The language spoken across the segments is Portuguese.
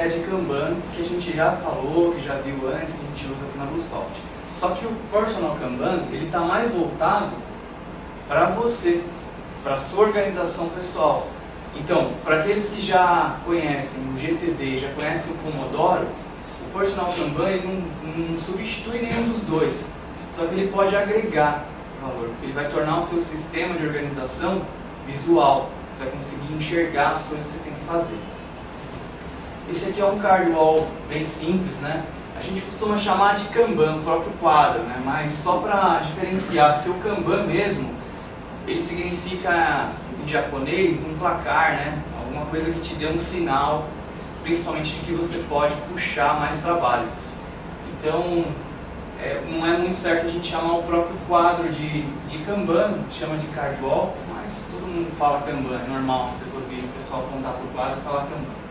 ideia de Kanban que a gente já falou, que já viu antes, que a gente usa aqui na Bluesoft. Só que o Personal Kanban, ele está mais voltado para você, para a sua organização pessoal. Então, para aqueles que já conhecem o GTD, já conhecem o Pomodoro, o Personal Kanban ele não substitui nenhum dos dois, só que ele pode agregar valor, porque ele vai tornar o seu sistema de organização visual. Você vai conseguir enxergar as coisas que você tem que fazer. Esse aqui é um card wall bem simples, né? A gente costuma chamar de Kanban, o próprio quadro, né? Mas só para diferenciar, porque o Kanban mesmo, ele significa em japonês um placar, né? Alguma coisa que te dê um sinal, principalmente de que você pode puxar mais trabalho. Então, não é muito certo a gente chamar o próprio quadro de Kanban, chama de card wall, mas todo mundo fala Kanban, é normal vocês ouvirem o pessoal apontar para o quadro e falar Kanban.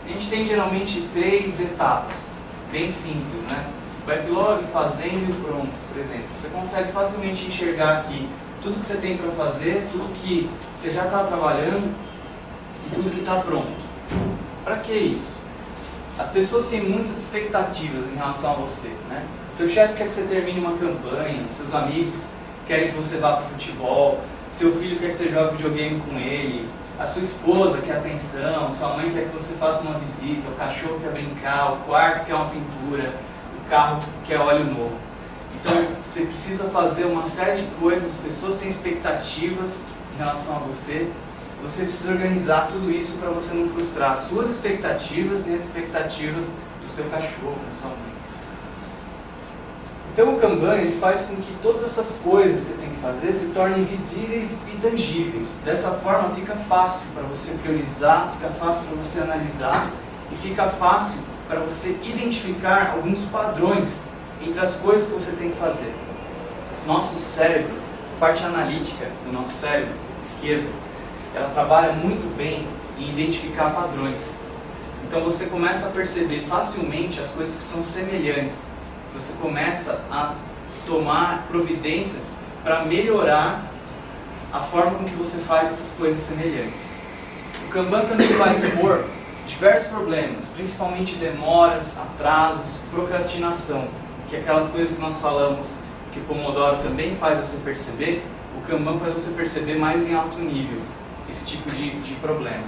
A gente tem geralmente 3 etapas, bem simples, né? Backlog, fazendo e pronto, por exemplo. Você consegue facilmente enxergar aqui tudo que você tem para fazer, tudo que você já está trabalhando e tudo que está pronto. Para que isso? As pessoas têm muitas expectativas em relação a você, né? Seu chefe quer que você termine uma campanha, seus amigos querem que você vá para o futebol, seu filho quer que você jogue videogame com ele, a sua esposa quer atenção, sua mãe quer que você faça uma visita, o cachorro quer brincar, o quarto quer uma pintura, o carro quer óleo novo. Então você precisa fazer uma série de coisas, as pessoas têm expectativas em relação a você. Você precisa organizar tudo isso para você não frustrar as suas expectativas nem as expectativas do seu cachorro, da sua mãe. Então o Kanban ele faz com que todas essas coisas que você tem que fazer se tornem visíveis e tangíveis. Dessa forma fica fácil para você priorizar, fica fácil para você analisar e fica fácil para você identificar alguns padrões entre as coisas que você tem que fazer. Nosso cérebro, a parte analítica do nosso cérebro esquerdo, ela trabalha muito bem em identificar padrões. Então você começa a perceber facilmente as coisas que são semelhantes. Você começa a tomar providências para melhorar a forma com que você faz essas coisas semelhantes. O Kanban também vai expor diversos problemas, principalmente demoras, atrasos, procrastinação, que é aquelas coisas que nós falamos que o Pomodoro também faz você perceber, o Kanban faz você perceber mais em alto nível esse tipo de problema.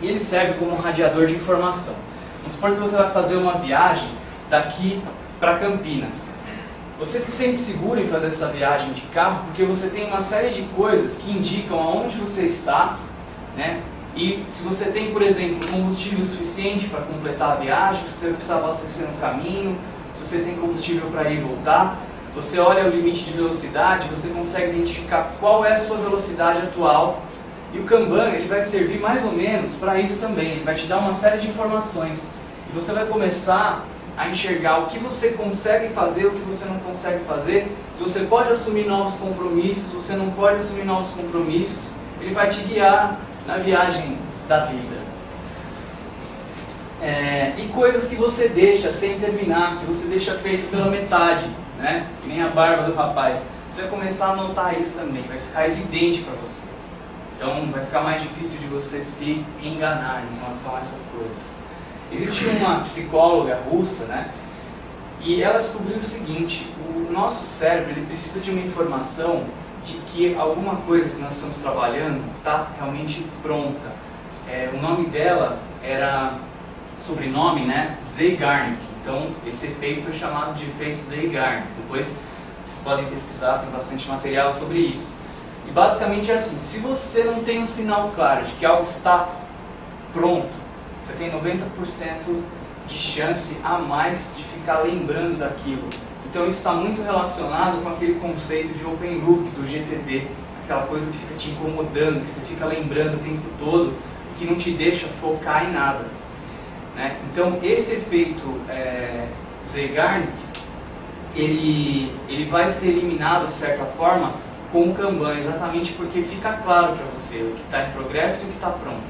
E ele serve como um radiador de informação. Vamos supor que você vai fazer uma viagem daqui para Campinas. Você se sente seguro em fazer essa viagem de carro porque você tem uma série de coisas que indicam aonde você está, né? E se você tem, por exemplo, combustível suficiente para completar a viagem, se você precisa abastecer no caminho, se você tem combustível para ir e voltar, você olha o limite de velocidade, você consegue identificar qual é a sua velocidade atual. E o Kanban ele vai servir mais ou menos para isso também, ele vai te dar uma série de informações. E você vai começar a enxergar o que você consegue fazer, o que você não consegue fazer, se você pode assumir novos compromissos, se você não pode assumir novos compromissos, ele vai te guiar na viagem da vida. E coisas que você deixa sem terminar, que você deixa feito pela metade, né? Que nem a barba do rapaz. Você vai começar a notar isso também, vai ficar evidente para você. Então vai ficar mais difícil de você se enganar em relação a essas coisas. Existe uma psicóloga russa, né? E ela descobriu o seguinte: o nosso cérebro ele precisa de uma informação de que alguma coisa que nós estamos trabalhando está realmente pronta. O nome dela era, sobrenome, né? Zeigarnik. Então esse efeito foi chamado de efeito Zeigarnik. Depois vocês podem pesquisar, tem bastante material sobre isso. E basicamente é assim: se você não tem um sinal claro de que algo está pronto, você tem 90% de chance a mais de ficar lembrando daquilo. Então isso está muito relacionado com aquele conceito de open loop do GTD, aquela coisa que fica te incomodando, que você fica lembrando o tempo todo, que não te deixa focar em nada, né? Então esse efeito Zeigarnik, ele vai ser eliminado de certa forma com o Kanban, exatamente porque fica claro para você o que está em progresso e o que está pronto,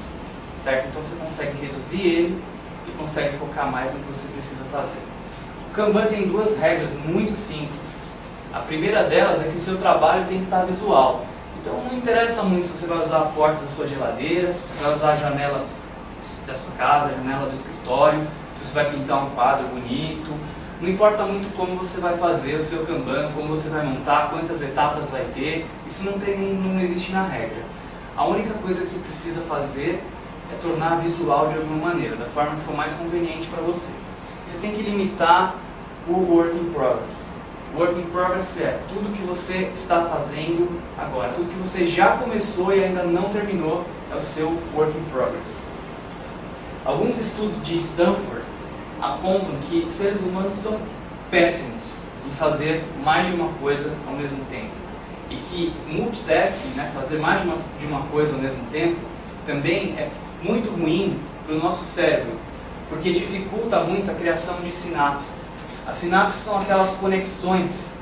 certo? Então você consegue reduzir ele e consegue focar mais no que você precisa fazer. O Kanban tem 2 regras muito simples. A primeira delas é que o seu trabalho tem que estar visual. Então não interessa muito se você vai usar a porta da sua geladeira, se você vai usar a janela da sua casa, a janela do escritório, se você vai pintar um quadro bonito. Não importa muito como você vai fazer o seu Kanban, como você vai montar, quantas etapas vai ter, isso não existe na regra. A única coisa que você precisa fazer é tornar visual de alguma maneira, da forma que for mais conveniente para você. Você tem que limitar o work in progress. Work in progress é tudo que você está fazendo agora, tudo que você já começou e ainda não terminou é o seu work in progress. Alguns estudos de Stanford apontam que seres humanos são péssimos em fazer mais de uma coisa ao mesmo tempo. E que multitasking, fazer mais de uma coisa ao mesmo tempo, também é muito ruim para o nosso cérebro, porque dificulta muito a criação de sinapses. As sinapses são aquelas conexões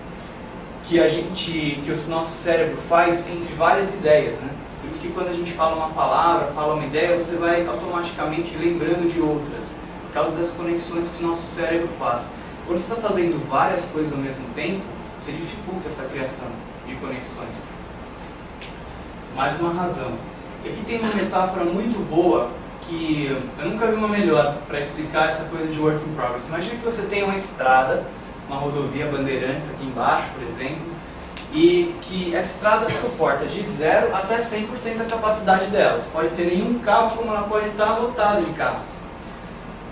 que o nosso cérebro faz entre várias ideias, Por isso que quando a gente fala uma palavra, fala uma ideia, você vai automaticamente lembrando de outras, por causa das conexões que o nosso cérebro faz. Quando você está fazendo várias coisas ao mesmo tempo, você dificulta essa criação de conexões. Mais uma razão. E aqui tem uma metáfora muito boa, que eu nunca vi uma melhor para explicar essa coisa de work in progress. Imagina que você tem uma estrada, uma rodovia Bandeirantes aqui embaixo, por exemplo, e que essa estrada suporta de 0 até 100% da capacidade dela. Você pode ter nenhum carro, como ela pode estar lotada de carros.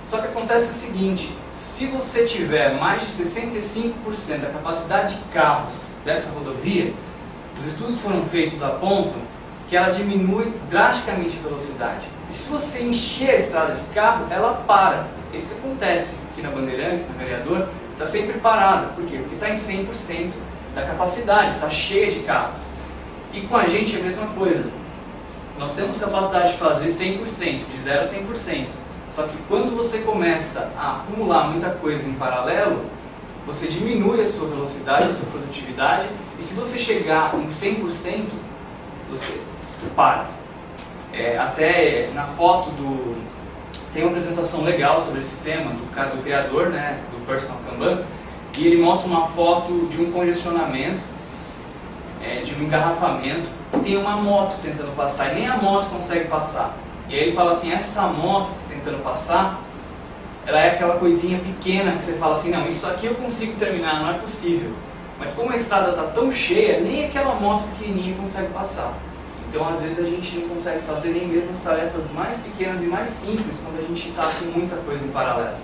Só que acontece o seguinte, se você tiver mais de 65% da capacidade de carros dessa rodovia, os estudos que foram feitos apontam que ela diminui drasticamente a velocidade. E se você encher a estrada de carro, ela para. É isso que acontece aqui na Bandeirantes, na Vereador, está sempre parada. Por quê? Porque está em 100% da capacidade, está cheia de carros. E com a gente é a mesma coisa. Nós temos capacidade de fazer 100%, de 0 a 100%. Só que quando você começa a acumular muita coisa em paralelo, você diminui a sua velocidade, a sua produtividade, e se você chegar em 100%, você para. Até na foto tem uma apresentação legal sobre esse tema do criador, do Personal Kanban, e ele mostra uma foto de um congestionamento, de um engarrafamento, e tem uma moto tentando passar, e nem a moto consegue passar. E aí ele fala assim, essa moto que está tentando passar, ela é aquela coisinha pequena que você fala assim, não, isso aqui eu consigo terminar, não é possível. Mas como a estrada está tão cheia, nem aquela moto pequenininha consegue passar. Então, às vezes, a gente não consegue fazer nem mesmo as tarefas mais pequenas e mais simples quando a gente está com muita coisa em paralelo.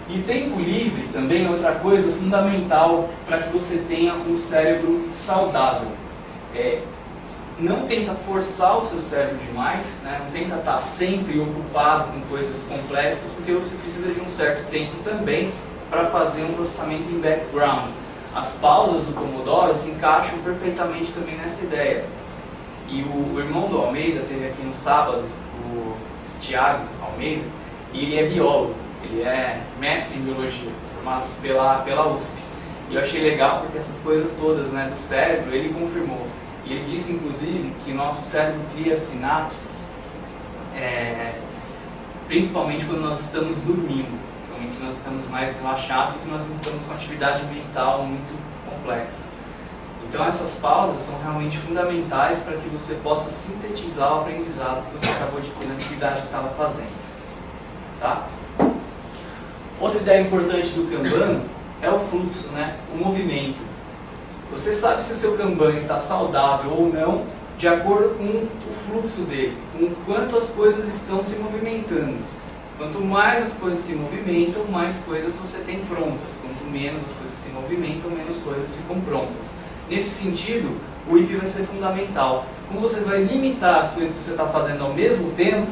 E tempo livre também é outra coisa fundamental para que você tenha um cérebro saudável. Não tenta forçar o seu cérebro demais, não tenta estar sempre ocupado com coisas complexas, porque você precisa de um certo tempo também para fazer um processamento em background. As pausas do Pomodoro se encaixam perfeitamente também nessa ideia. E o irmão do Almeida teve aqui no sábado, o Tiago Almeida, e ele é biólogo, ele é mestre em biologia, formado pela USP. E eu achei legal porque essas coisas todas do cérebro ele confirmou. E ele disse inclusive que nosso cérebro cria sinapses, principalmente quando nós estamos dormindo, que nós estamos mais relaxados, que nós não estamos com atividade mental muito complexa. Então essas pausas são realmente fundamentais para que você possa sintetizar o aprendizado que você acabou de ter na atividade que estava fazendo. Tá? Outra ideia importante do Kanban é o fluxo, o movimento. Você sabe se o seu Kanban está saudável ou não de acordo com o fluxo dele, com quanto as coisas estão se movimentando. Quanto mais as coisas se movimentam, mais coisas você tem prontas. Quanto menos as coisas se movimentam, menos coisas ficam prontas. Nesse sentido, o IP vai ser fundamental. Como você vai limitar as coisas que você está fazendo ao mesmo tempo,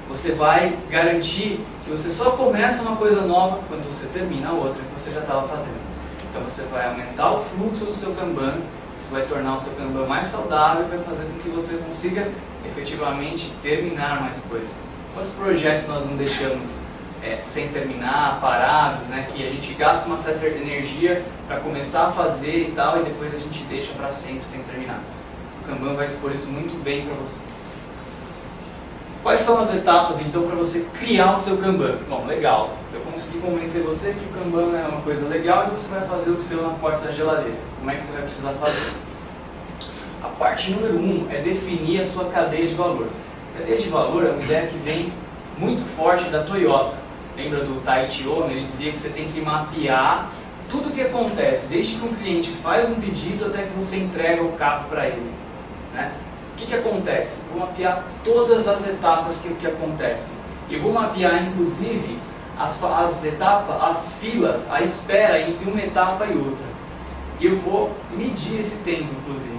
você vai garantir que você só começa uma coisa nova quando você termina a outra que você já estava fazendo. Então você vai aumentar o fluxo do seu Kanban, isso vai tornar o seu Kanban mais saudável e vai fazer com que você consiga efetivamente terminar mais coisas. Quantos projetos nós não deixamos sem terminar, parados, que a gente gasta uma certa energia para começar a fazer e tal, e depois a gente deixa para sempre sem terminar. O Kanban vai expor isso muito bem para você. Quais são as etapas então para você criar o seu Kanban? Bom, legal, eu consegui convencer você que o Kanban é uma coisa legal e você vai fazer o seu na porta da geladeira. Como é que você vai precisar fazer? A parte número 1 é definir a sua cadeia de valor. A cadeia de valor é uma ideia que vem muito forte da Toyota. Lembra do Taiichi Ohno? Ele dizia que você tem que mapear tudo o que acontece, desde que um cliente faz um pedido até que você entrega o carro para ele. Né? O que acontece? Vou mapear todas as etapas que acontecem. Eu vou mapear, inclusive, as etapas, as filas, a espera entre uma etapa e outra. E eu vou medir esse tempo, inclusive.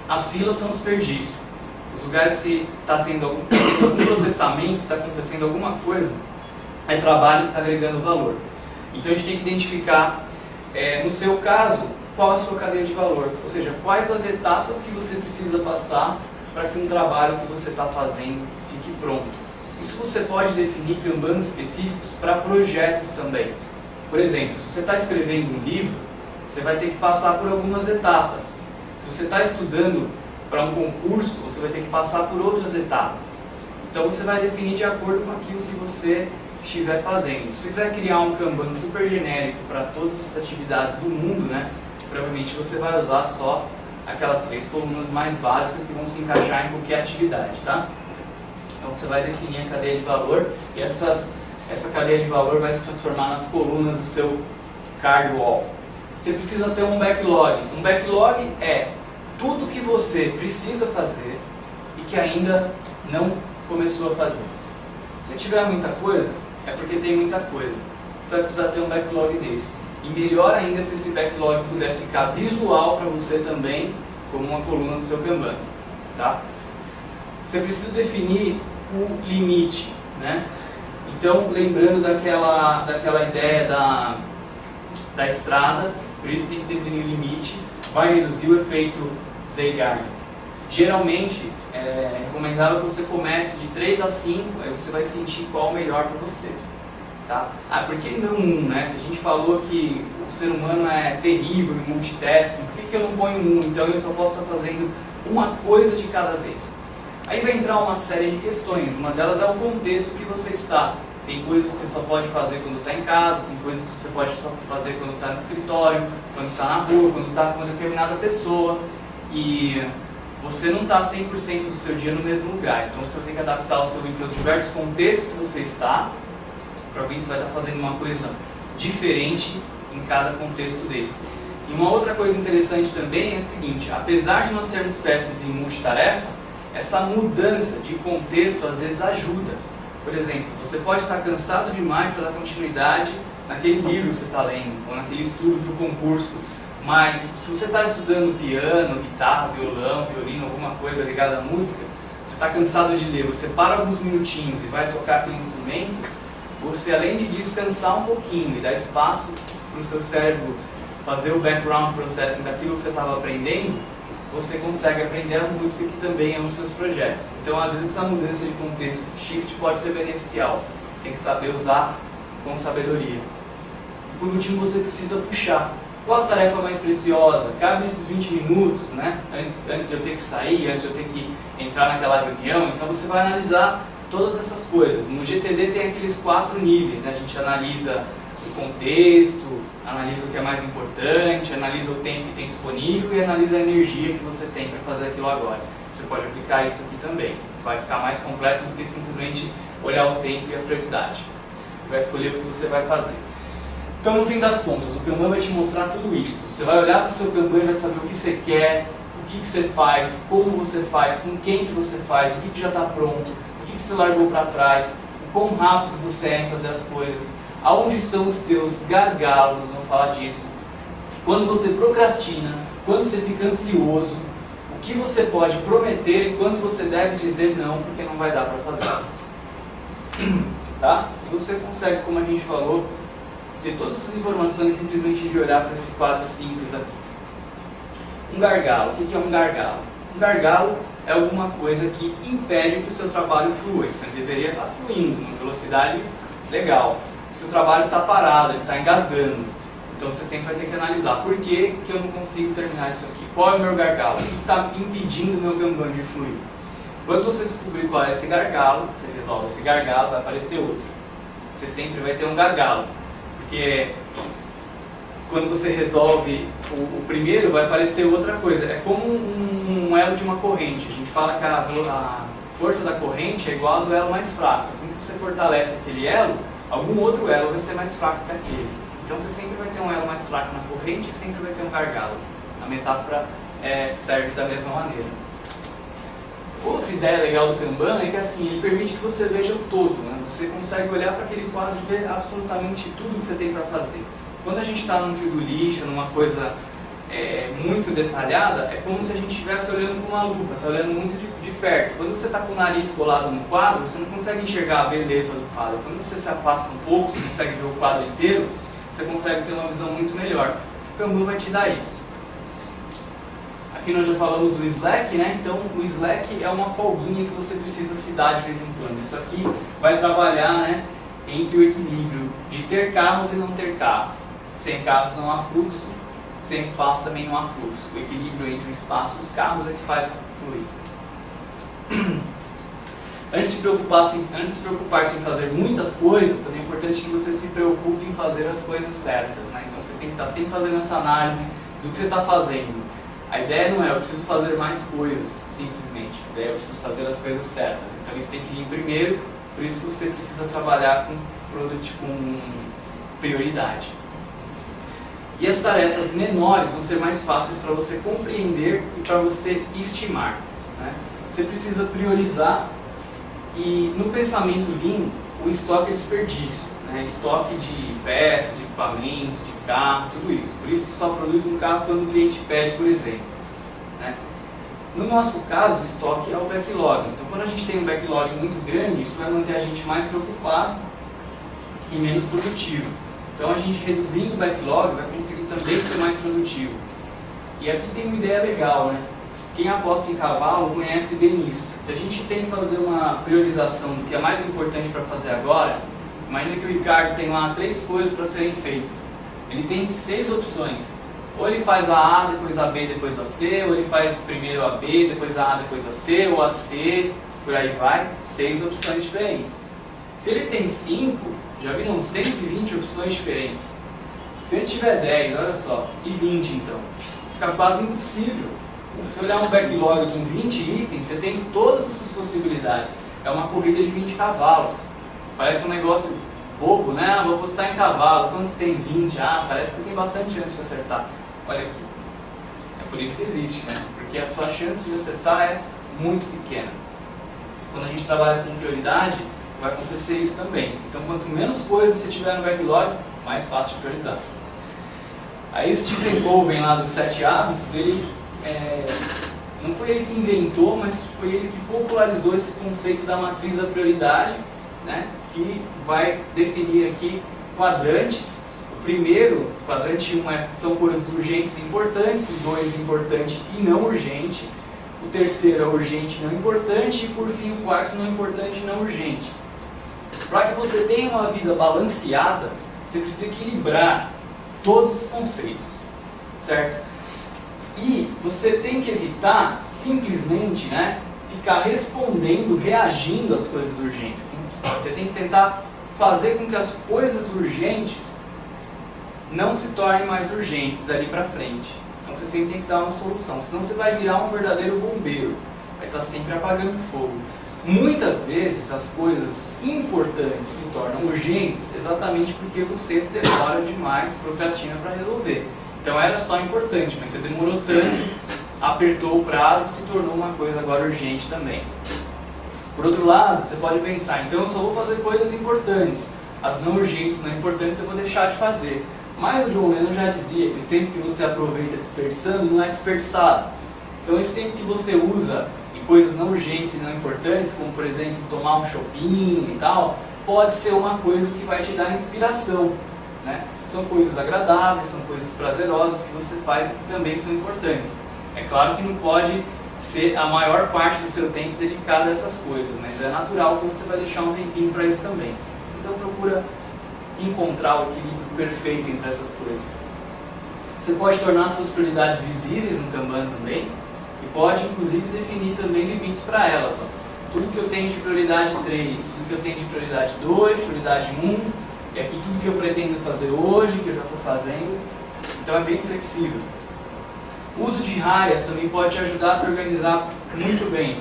As filas são os desperdício. Os lugares que está sendo algum processamento, está acontecendo alguma coisa, é trabalho que está agregando valor. Então a gente tem que identificar, no seu caso, qual a sua cadeia de valor. Ou seja, quais as etapas que você precisa passar para que um trabalho que você está fazendo fique pronto. Isso você pode definir Kanbans específicos para projetos também. Por exemplo, se você está escrevendo um livro, você vai ter que passar por algumas etapas. Se você está estudando para um concurso, você vai ter que passar por outras etapas. Então você vai definir de acordo com aquilo que você estiver fazendo. Se você quiser criar um Kanban super genérico para todas as atividades do mundo, né, provavelmente você vai usar só aquelas 3 colunas mais básicas que vão se encaixar em qualquer atividade, tá? Então você vai definir a cadeia de valor e essa cadeia de valor vai se transformar nas colunas do seu card wall. Você precisa ter um backlog. Um backlog é tudo que você precisa fazer e que ainda não começou a fazer. Se tiver muita coisa, é porque tem muita coisa. Você vai precisar ter um backlog desse. E melhor ainda se esse backlog puder ficar visual para você também, como uma coluna do seu Kanban. Tá? Você precisa definir o limite. Né? Então, lembrando daquela ideia da estrada, por isso tem que definir o limite, vai reduzir o efeito Zeigarnik. Geralmente, é recomendável que você comece de 3 a 5, aí você vai sentir qual é o melhor para você. Tá? Por que não 1? Né? Se a gente falou que o ser humano é terrível em multitasking, por que eu não ponho 1? Então eu só posso estar fazendo uma coisa de cada vez. Aí vai entrar uma série de questões, uma delas é o contexto que você está. Tem coisas que você só pode fazer quando está em casa, tem coisas que você pode só fazer quando está no escritório, quando está na rua, quando está com uma determinada pessoa. E você não está 100% do seu dia no mesmo lugar. Então você tem que adaptar o seu livro aos diversos contextos que você está. Provavelmente você vai estar fazendo uma coisa diferente em cada contexto desse. E uma outra coisa interessante também é a seguinte, apesar de nós sermos péssimos em multitarefa, essa mudança de contexto às vezes ajuda. Por exemplo, você pode estar cansado demais para dar continuidade naquele livro que você está lendo, ou naquele estudo para o concurso, mas se você está estudando piano, guitarra, violão, violino, alguma coisa ligada à música, você está cansado de ler, você para alguns minutinhos e vai tocar aquele instrumento, você além de descansar um pouquinho e dar espaço para o seu cérebro fazer o background processing daquilo que você estava aprendendo, você consegue aprender a música, que também é um dos seus projetos. Então, às vezes, essa mudança de contexto, esse shift, pode ser beneficial. Tem que saber usar com sabedoria. E, por último, você precisa puxar. Qual a tarefa mais preciosa? Cabe nesses 20 minutos, né? Antes de eu ter que sair, antes de eu ter que entrar naquela reunião. Então, você vai analisar todas essas coisas. No GTD tem aqueles 4 níveis, né? A gente analisa o contexto, analisa o que é mais importante, analisa o tempo que tem disponível e analisa a energia que você tem para fazer aquilo agora. Você pode aplicar isso aqui também. Vai ficar mais completo do que simplesmente olhar o tempo e a prioridade. Vai escolher o que você vai fazer. Então, no fim das contas, o Kanban vai te mostrar tudo isso. Você vai olhar para o seu Kanban e vai saber o que você quer, o que você faz, como você faz, com quem que você faz, o que já está pronto, o que você largou para trás, o quão rápido você é em fazer as coisas, aonde são os teus gargalos, nós vamos falar disso. Quando você procrastina, quando você fica ansioso, o que você pode prometer e quando você deve dizer não, porque não vai dar para fazer. Tá? E você consegue, como a gente falou, ter todas essas informações simplesmente de olhar para esse quadro simples aqui. Um gargalo. O que é um gargalo? Um gargalo é alguma coisa que impede que o seu trabalho flua. Então, ele deveria estar fluindo numa velocidade legal. Se o trabalho está parado, ele está engasgando. Então você sempre vai ter que analisar por que eu não consigo terminar isso aqui. Qual é o meu gargalo? O que está impedindo o meu Kanban de fluir? Quando você descobrir qual é esse gargalo, você resolve esse gargalo, vai aparecer outro. Você sempre vai ter um gargalo. Porque quando você resolve o primeiro, vai aparecer outra coisa. É como um como um elo de uma corrente. A gente fala que a força da corrente é igual ao do elo mais fraco. Assim que você fortalece aquele elo, algum outro elo vai ser mais fraco que aquele. Então você sempre vai ter um elo mais fraco na corrente e sempre vai ter um gargalo. A metáfora serve da mesma maneira. Outra ideia legal do Kanban é que assim, ele permite que você veja o todo, né? Você consegue olhar para aquele quadro e ver absolutamente tudo que você tem para fazer. Quando a gente está num to-do list, numa coisa muito detalhada, é como se a gente estivesse olhando com uma lupa, está olhando muito de perto. Quando você está com o nariz colado no quadro, você não consegue enxergar a beleza do quadro. Quando você se afasta um pouco, você consegue ver o quadro inteiro, você consegue ter uma visão muito melhor. O Kanban vai te dar isso. Aqui nós já falamos do Slack, né? Então o Slack é uma folguinha que você precisa se dar de vez em quando. Isso aqui vai trabalhar, né, entre o equilíbrio de ter carros e não ter carros. Sem carros não há fluxo, sem espaço também não há fluxo. O equilíbrio entre o espaço e os carros é que faz fluir. Antes de se preocupar em fazer muitas coisas, também é importante que você se preocupe em fazer as coisas certas, né? Então você tem que estar sempre fazendo essa análise do que você está fazendo. A ideia não é eu preciso fazer mais coisas, simplesmente. A ideia é eu preciso fazer as coisas certas. Então isso tem que vir primeiro, por isso que você precisa trabalhar com prioridade. E as tarefas menores vão ser mais fáceis para você compreender e para você estimar, né? Você precisa priorizar, e no pensamento Lean, o estoque é desperdício, né? Estoque de peça, de equipamento, de carro, tudo isso. Por isso que só produz um carro quando o cliente pede, por exemplo, né? No nosso caso, o estoque é o backlog. Então, quando a gente tem um backlog muito grande, isso vai manter a gente mais preocupado e menos produtivo. Então, a gente reduzindo o backlog vai conseguir também ser mais produtivo. E aqui tem uma ideia legal, né? Quem aposta em cavalo conhece bem isso. Se a gente tem que fazer uma priorização do que é mais importante para fazer agora, imagina que o Ricardo tem lá 3 coisas para serem feitas. Ele tem 6 opções. Ou ele faz a A, depois a B, depois a C, ou ele faz primeiro a B, depois a A, depois a C, ou a C, por aí vai. 6 opções diferentes. Se ele tem 5, já viram 120 opções diferentes. Se ele tiver 10, olha só, e 20 então, fica quase impossível. Se você olhar um backlog com 20 itens, você tem todas essas possibilidades. É uma corrida de 20 cavalos. Parece um negócio bobo, né? Vou apostar em cavalo. Quantos tem 20? Ah, parece que tem bastante chance de acertar. Olha aqui. É por isso que existe, né? Porque a sua chance de acertar é muito pequena. Quando a gente trabalha com prioridade, vai acontecer isso também. Então, quanto menos coisas você tiver no backlog, mais fácil de priorizar. Aí o Stephen Covey, lá dos 7 hábitos, ele não foi ele que inventou, mas foi ele que popularizou esse conceito da matriz da prioridade, né, que vai definir aqui quadrantes. O primeiro, quadrante 1, são coisas urgentes e importantes, o 2, importante e não urgente, o terceiro é urgente e não importante, e por fim o quarto, não importante e não urgente. Para que você tenha uma vida balanceada, você precisa equilibrar todos os conceitos, certo? E você tem que evitar simplesmente, né, ficar respondendo, reagindo às coisas urgentes. Você tem que tentar fazer com que as coisas urgentes não se tornem mais urgentes dali para frente. Então você sempre tem que dar uma solução, senão você vai virar um verdadeiro bombeiro, vai estar sempre apagando fogo. Muitas vezes as coisas importantes se tornam urgentes exatamente porque você demora demais, procrastina para resolver. Então era só importante, mas você demorou tanto, apertou o prazo, se tornou uma coisa agora urgente também. Por outro lado, você pode pensar, então eu só vou fazer coisas importantes, as não urgentes, não importantes eu vou deixar de fazer. Mas o John Lennon já dizia que o tempo que você aproveita desperdiçando não é desperdiçado. Então esse tempo que você usa em coisas não urgentes e não importantes, como por exemplo tomar um shopping e tal, pode ser uma coisa que vai te dar inspiração, né? São coisas agradáveis, são coisas prazerosas que você faz e que também são importantes. É claro que não pode ser a maior parte do seu tempo dedicado a essas coisas, mas é natural que você vai deixar um tempinho para isso também. Então procura encontrar o equilíbrio perfeito entre essas coisas. Você pode tornar suas prioridades visíveis no Kanban também e pode inclusive definir também limites para elas. Ó. Tudo que eu tenho de prioridade 3, tudo que eu tenho de prioridade 2, prioridade 1, e aqui tudo que eu pretendo fazer hoje, que eu já estou fazendo. Então é bem flexível. O uso de raias também pode te ajudar a se organizar muito bem.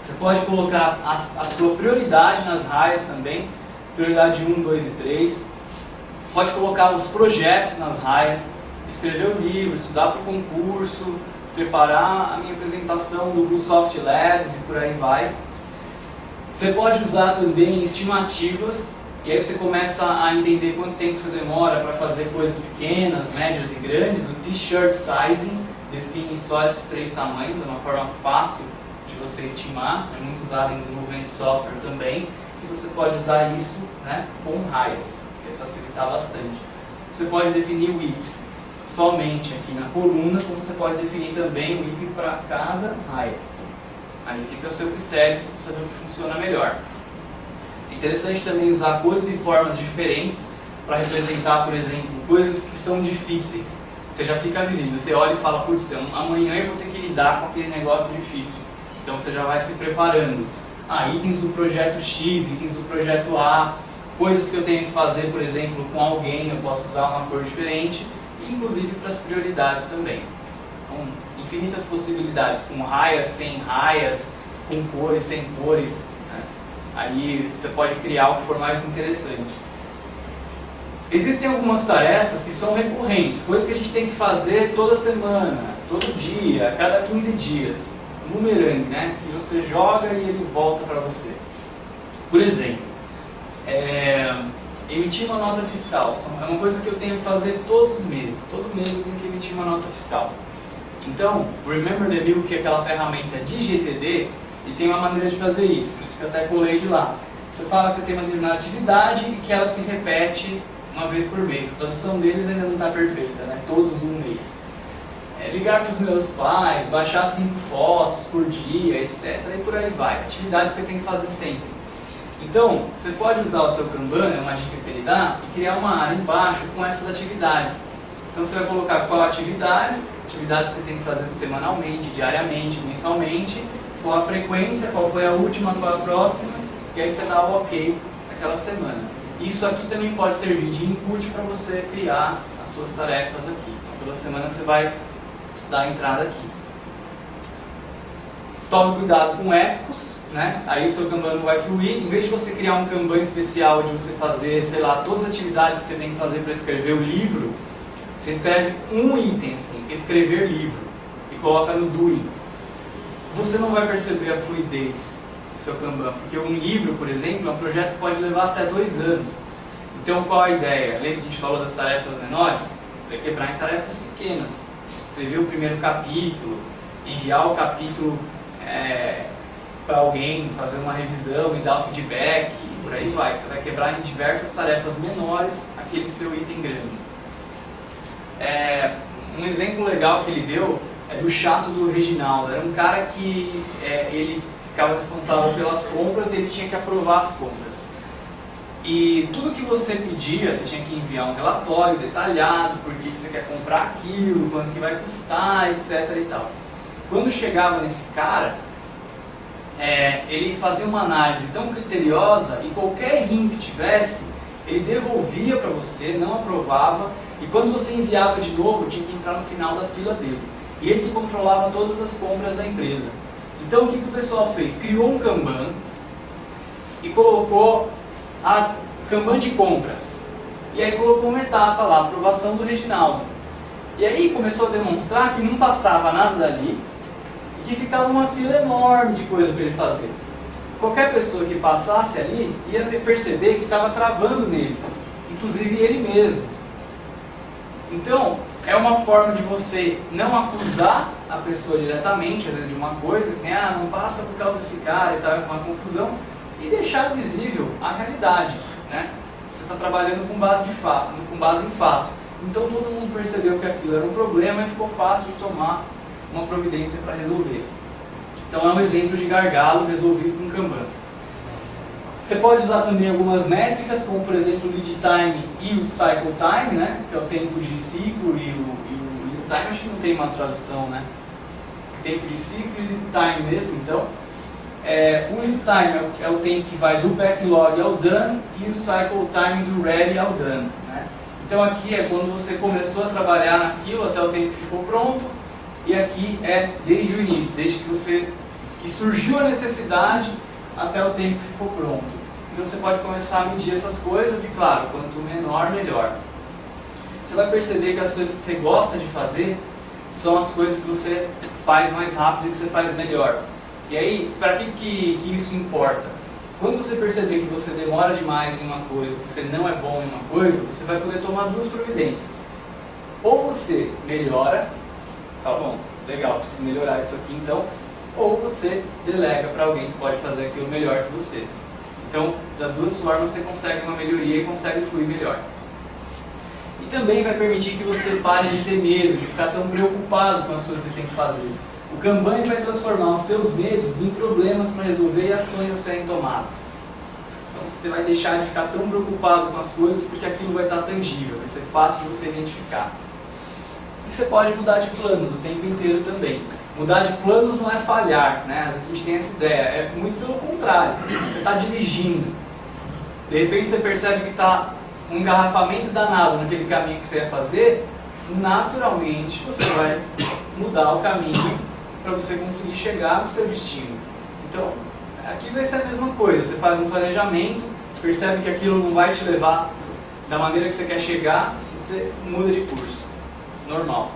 Você pode colocar a sua prioridade nas raias também, prioridade 1, 2 e 3. Pode colocar os projetos nas raias, escrever o livro, estudar para o concurso, preparar a minha apresentação do Bluesoft Labs e por aí vai. Você pode usar também estimativas, e aí você começa a entender quanto tempo você demora para fazer coisas pequenas, médias e grandes. O T-shirt sizing define só esses 3 tamanhos, é uma forma fácil de você estimar, é muito usado em desenvolvimento de software também, e você pode usar isso, né, com raias, que vai facilitar bastante. Você pode definir o WIPs somente aqui na coluna, como você pode definir também o WIP para cada raia. Aí fica a seu critério, para saber o que funciona melhor. É interessante também usar cores e formas diferentes para representar, por exemplo, coisas que são difíceis. Você já fica visível, você olha e fala, putz, amanhã eu vou ter que lidar com aquele negócio difícil. Então você já vai se preparando. Itens do projeto X, itens do projeto A, coisas que eu tenho que fazer, por exemplo, com alguém, eu posso usar uma cor diferente, e inclusive para as prioridades também. Então, infinitas possibilidades, com raias, sem raias, com cores, sem cores. Aí você pode criar o que for mais interessante. Existem algumas tarefas que são recorrentes, coisas que a gente tem que fazer toda semana, todo dia, a cada 15 dias. Um bumerangue, né? Que você joga e ele volta para você. Por exemplo, emitir uma nota fiscal. É uma coisa que eu tenho que fazer todos os meses. Todo mês eu tenho que emitir uma nota fiscal. Então, o Remember the Mill, que é aquela ferramenta de GTD, ele tem uma maneira de fazer isso, por isso que eu até colei de lá. Você fala que você tem uma determinada atividade e que ela se repete uma vez por mês. A tradução deles ainda não está perfeita, né? Todos um mês. Ligar para os meus pais, baixar 5 fotos por dia, etc. E por aí vai. Atividades que você tem que fazer sempre. Então, você pode usar o seu Kanban, é uma dica que ele dá, e criar uma área embaixo com essas atividades. Então você vai colocar qual atividades que você tem que fazer semanalmente, diariamente, mensalmente, qual a frequência, qual foi a última, qual a próxima, e aí você dá o ok naquela semana. Isso aqui também pode servir de input para você criar as suas tarefas aqui. Então, toda semana você vai dar a entrada aqui. Tome cuidado com épicos, né? Aí o seu Kanban não vai fluir. Em vez de você criar um Kanban especial de você fazer, sei lá, todas as atividades que você tem que fazer para escrever o livro, você escreve um item assim, escrever livro, e coloca no doing. Você não vai perceber a fluidez do seu Kanban, porque um livro, por exemplo, é um projeto que pode levar até 2 anos. Então qual a ideia? Lembra que a gente falou das tarefas menores? Você vai quebrar em tarefas pequenas. Escrever o primeiro capítulo, enviar o capítulo para alguém, fazer uma revisão e dar o feedback, e por aí vai. Você vai quebrar em diversas tarefas menores aquele seu item grande. Um exemplo legal que ele deu é do chato do Reginaldo. Era um cara que ele ficava responsável pelas compras e ele tinha que aprovar as compras. E tudo que você pedia, você tinha que enviar um relatório detalhado, por que você quer comprar aquilo, quanto que vai custar, etc. e tal. Quando chegava nesse cara, ele fazia uma análise tão criteriosa e qualquer erro que tivesse, ele devolvia para você, não aprovava, e quando você enviava de novo, tinha que entrar no final da fila dele. E ele que controlava todas as compras da empresa. Então o que o pessoal fez? Criou um Kanban e colocou a Kanban de compras. E aí colocou uma etapa lá, aprovação do Reginaldo. E aí começou a demonstrar que não passava nada dali e que ficava uma fila enorme de coisas para ele fazer. Qualquer pessoa que passasse ali ia perceber que estava travando nele, inclusive ele mesmo. Então, é uma forma de você não acusar a pessoa diretamente, às vezes de uma coisa, que não passa por causa desse cara e tal, é uma confusão, e deixar visível a realidade, né? Você está trabalhando com base em fatos. Então todo mundo percebeu que aquilo era um problema e ficou fácil de tomar uma providência para resolver. Então é um exemplo de gargalo resolvido com Kanban. Você pode usar também algumas métricas, como por exemplo o lead time e o cycle time, né? Que é o tempo de ciclo e o lead time, acho que não tem uma tradução, né? Tempo de ciclo e lead time mesmo, então. O lead time é o tempo que vai do backlog ao done e o cycle time do ready ao done, né? Então aqui é quando você começou a trabalhar naquilo até o tempo que ficou pronto, e aqui é desde o início, desde que surgiu a necessidade até o tempo que ficou pronto. Então você pode começar a medir essas coisas e, claro, quanto menor, melhor. Você vai perceber que as coisas que você gosta de fazer são as coisas que você faz mais rápido e que você faz melhor. E aí, para que isso importa? Quando você perceber que você demora demais em uma coisa, que você não é bom em uma coisa, você vai poder tomar duas providências. Ou você melhora, tá bom, legal, preciso melhorar isso aqui então, ou você delega para alguém que pode fazer aquilo melhor que você. Então, das duas formas você consegue uma melhoria e consegue fluir melhor. E também vai permitir que você pare de ter medo, de ficar tão preocupado com as coisas que tem que fazer. O Kanban vai transformar os seus medos em problemas para resolver e ações a serem tomadas. Então você vai deixar de ficar tão preocupado com as coisas porque aquilo vai estar tangível, vai ser fácil de você identificar. E você pode mudar de planos o tempo inteiro também. Mudar de planos não é falhar, né? Às vezes a gente tem essa ideia, é muito pelo contrário. Você está dirigindo, de repente você percebe que está um engarrafamento danado naquele caminho que você ia fazer, naturalmente você vai mudar o caminho para você conseguir chegar no seu destino. Então, aqui vai ser a mesma coisa, você faz um planejamento, percebe que aquilo não vai te levar da maneira que você quer chegar, você muda de curso, normal.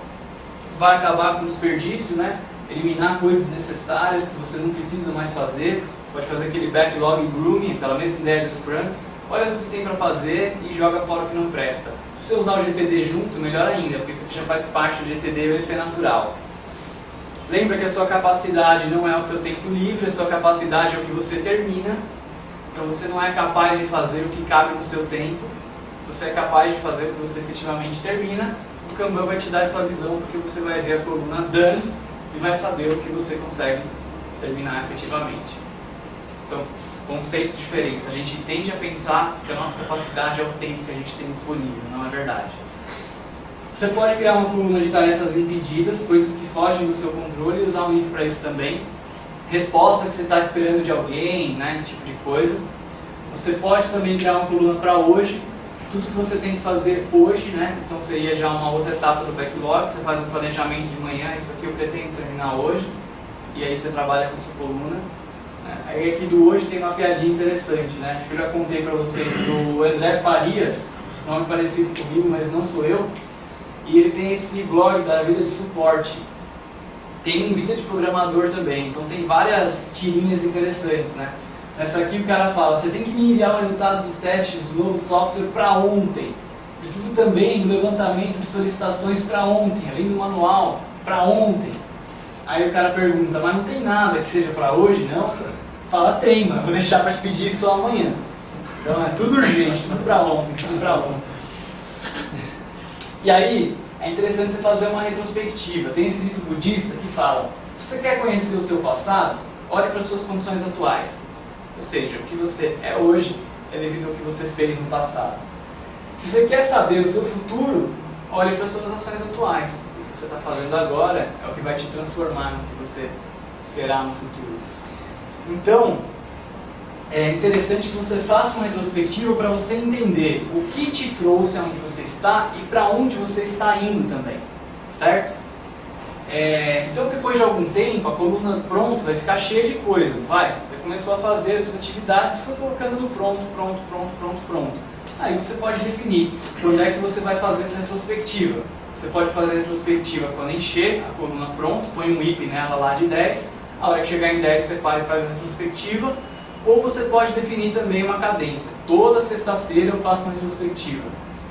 Vai acabar com o desperdício, né? Eliminar coisas necessárias que você não precisa mais fazer, pode fazer aquele backlog grooming, aquela mesma ideia do Scrum, olha o que você tem para fazer e joga fora o que não presta. Se você usar o GTD junto, melhor ainda, porque isso aqui já faz parte do GTD e vai ser natural. Lembra que a sua capacidade não é o seu tempo livre, a sua capacidade é o que você termina. Então você não é capaz de fazer o que cabe no seu tempo, você é capaz de fazer o que você efetivamente termina. O Kanban vai te dar essa visão porque você vai ver a coluna done e vai saber o que você consegue terminar efetivamente. São conceitos diferentes. A gente tende a pensar que a nossa capacidade é o tempo que a gente tem disponível, não é verdade. Você pode criar uma coluna de tarefas impedidas, coisas que fogem do seu controle, e usar um livro para isso também. Resposta que você está esperando de alguém, né, esse tipo de coisa. Você pode também criar uma coluna para hoje, tudo que você tem que fazer hoje, né? Então seria já uma outra etapa do backlog, você faz um planejamento de manhã, isso aqui eu pretendo terminar hoje, e aí você trabalha com essa coluna. Aí aqui do hoje tem uma piadinha interessante, né? Eu já contei para vocês do André Farias, nome parecido comigo, mas não sou eu. E ele tem esse blog da vida de suporte. Tem um vida de programador também, então tem várias tirinhas interessantes, né? Nessa aqui o cara fala, você tem que me enviar o resultado dos testes do novo software para ontem. Preciso também do levantamento de solicitações para ontem, além do manual, para ontem. Aí o cara pergunta, mas não tem nada que seja para hoje, não? Fala, tem, mas vou deixar para expedir só amanhã. Então é tudo urgente, tudo para ontem, tudo para ontem. E aí, é interessante você fazer uma retrospectiva. Tem esse dito budista que fala, se você quer conhecer o seu passado, olhe para as suas condições atuais. Ou seja, o que você é hoje é devido ao que você fez no passado. Se você quer saber o seu futuro, olhe para as suas ações atuais. O que você está fazendo agora é o que vai te transformar no que você será no futuro. Então, é interessante que você faça uma retrospectiva para você entender o que te trouxe aonde você está e para onde você está indo também, certo? Então depois de algum tempo, a coluna pronto vai ficar cheia de coisa, vai? Você começou a fazer as suas atividades e foi colocando no pronto. Aí você pode definir quando é que você vai fazer essa retrospectiva. Você pode fazer a retrospectiva quando encher a coluna pronto, põe um IP nela lá de 10, a hora que chegar em 10 você para e faz a retrospectiva. Ou você pode definir também uma cadência. Toda sexta-feira eu faço uma retrospectiva.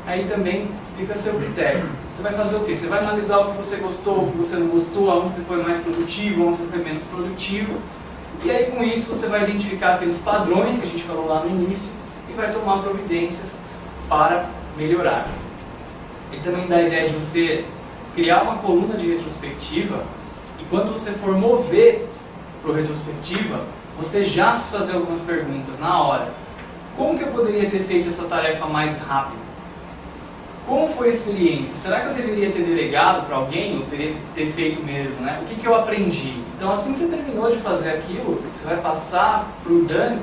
Aí também fica a seu critério. Você vai fazer o quê? Você vai analisar o que você gostou, o que você não gostou, onde você foi mais produtivo, onde você foi menos produtivo. E aí com isso você vai identificar aqueles padrões que a gente falou lá no início e vai tomar providências para melhorar. Ele também dá a ideia de você criar uma coluna de retrospectiva e quando você for mover para a retrospectiva, você já se fazer algumas perguntas na hora. Como que eu poderia ter feito essa tarefa mais rápido? Como foi a experiência? Será que eu deveria ter delegado para alguém ou teria que ter feito mesmo, né? O que eu aprendi? Então assim que você terminou de fazer aquilo, você vai passar para o done.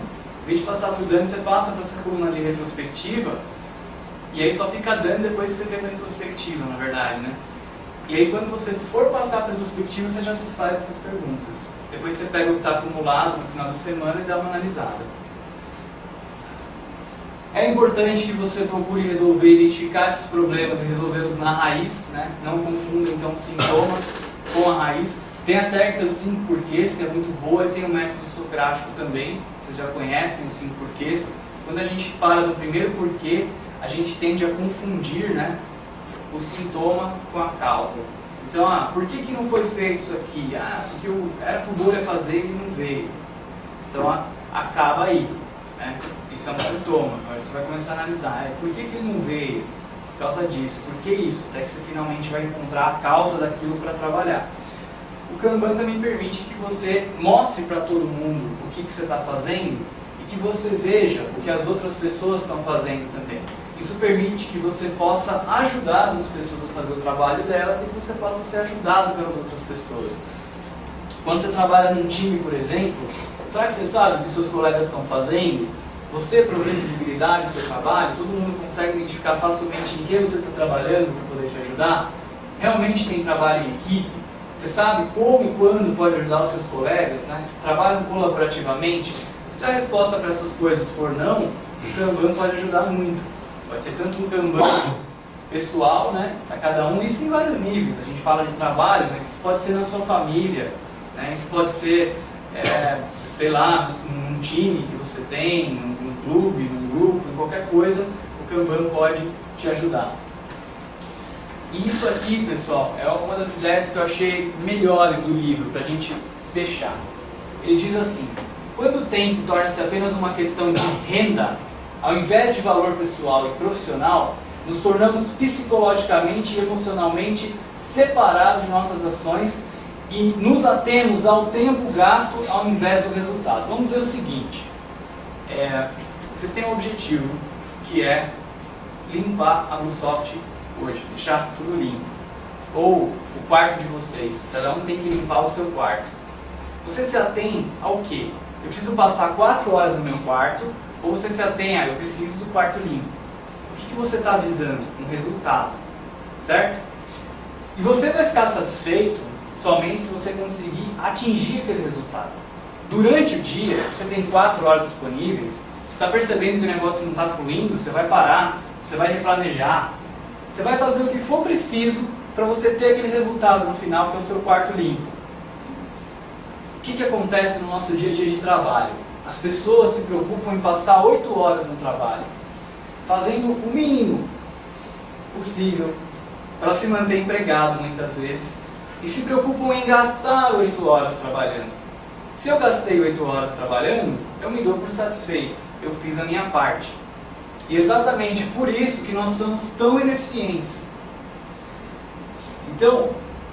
Em vez de passar para o done, você passa para essa coluna de retrospectiva. E aí só fica done depois que você fez a retrospectiva, na verdade, né? E aí quando você for passar a retrospectiva, você já se faz essas perguntas. Depois você pega o que está acumulado no final da semana e dá uma analisada. É importante que você procure resolver, identificar esses problemas e resolvê-los na raiz, né? Não confunda então sintomas com a raiz. Tem a técnica dos 5 porquês, que é muito boa, e tem o método socrático também. Vocês já conhecem os 5 porquês. Quando a gente para no primeiro porquê, a gente tende a confundir, né, o sintoma com a causa. Então, por que não foi feito isso aqui? Porque era para o Dória fazer e ele não veio. Então, acaba aí. Né? Isso é um sintoma. Agora você vai começar a analisar. Por que ele não veio? Por causa disso. Por que isso? Até que você finalmente vai encontrar a causa daquilo para trabalhar. O Kanban também permite que você mostre para todo mundo o que você está fazendo e que você veja o que as outras pessoas estão fazendo também. Isso permite que você possa ajudar as outras pessoas a fazer o trabalho delas e que você possa ser ajudado pelas outras pessoas. Quando você trabalha num time, por exemplo, será que você sabe o que seus colegas estão fazendo? Você provê visibilidade do seu trabalho? Todo mundo consegue identificar facilmente em que você está trabalhando para poder te ajudar? Realmente tem trabalho em equipe? Você sabe como e quando pode ajudar os seus colegas? Né? Trabalham colaborativamente? Se a resposta para essas coisas for não, o Kanban pode ajudar muito. Pode ser tanto um Kanban pessoal, né, para cada um, isso em vários níveis. A gente fala de trabalho, mas isso pode ser na sua família, né, isso pode ser, sei lá, num time que você tem, num clube, num grupo, em qualquer coisa, o Kanban pode te ajudar. E isso aqui, pessoal, é uma das ideias que eu achei melhores do livro, para a gente fechar. Ele diz assim: quando o tempo torna-se apenas uma questão de renda, ao invés de valor pessoal e profissional, nos tornamos psicologicamente e emocionalmente separados de nossas ações e nos atemos ao tempo gasto ao invés do resultado. Vamos dizer o seguinte, vocês têm um objetivo que é limpar a Bluesoft hoje, deixar tudo limpo. Ou o quarto de vocês, cada um tem que limpar o seu quarto. Você se atém ao quê? Eu preciso passar 4 horas no meu quarto, ou você se atém eu preciso do quarto limpo. O que você está visando? Um resultado, certo? E você vai ficar satisfeito somente se você conseguir atingir aquele resultado. Durante o dia, você tem 4 horas disponíveis, você está percebendo que o negócio não está fluindo, você vai parar, você vai replanejar, você vai fazer o que for preciso para você ter aquele resultado no final, que é o seu quarto limpo. O que acontece no nosso dia a dia de trabalho? As pessoas se preocupam em passar 8 horas no trabalho, fazendo o mínimo possível para se manter empregado muitas vezes, e se preocupam em gastar 8 horas trabalhando. Se eu gastei 8 horas trabalhando, eu me dou por satisfeito, eu fiz a minha parte. E exatamente por isso que nós somos tão ineficientes. Então,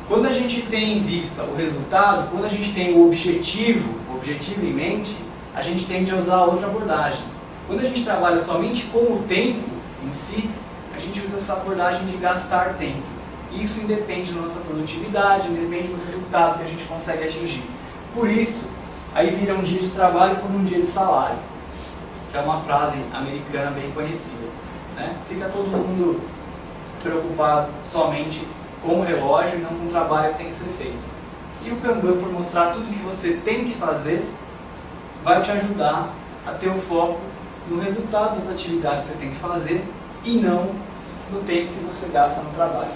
quando a gente tem em vista o resultado, quando a gente tem o objetivo em mente, a gente tende a usar outra abordagem. Quando a gente trabalha somente com o tempo em si, a gente usa essa abordagem de gastar tempo. Isso independe da nossa produtividade, independe do resultado que a gente consegue atingir. Por isso, aí vira um dia de trabalho como um dia de salário, que é uma frase americana bem conhecida, né? Fica todo mundo preocupado somente com o relógio e não com o trabalho que tem que ser feito. E o Kanban, por mostrar tudo que você tem que fazer, vai te ajudar a ter o foco no resultado das atividades que você tem que fazer e não no tempo que você gasta no trabalho.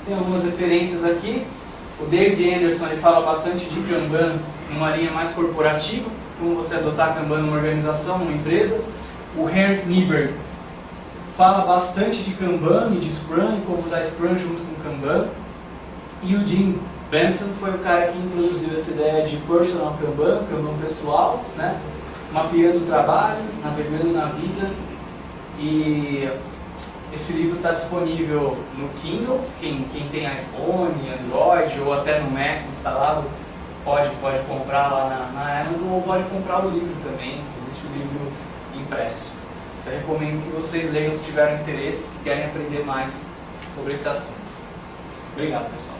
Tem algumas referências aqui. O David Anderson ele fala bastante de Kanban numa linha mais corporativa, como você adotar Kanban numa organização, numa empresa. O Henrik Nieberg fala bastante de Kanban e de Scrum, e como usar Scrum junto com Kanban. E o Jim Benson foi o cara que introduziu essa ideia de Personal Kanban, Kanban pessoal, né? Mapeando o trabalho, navegando na vida. E esse livro está disponível no Kindle, quem tem iPhone, Android ou até no Mac instalado pode comprar lá na Amazon, ou pode comprar o livro também, existe o livro impresso. Eu recomendo que vocês leiam se tiverem interesse, se querem aprender mais sobre esse assunto. Obrigado, pessoal.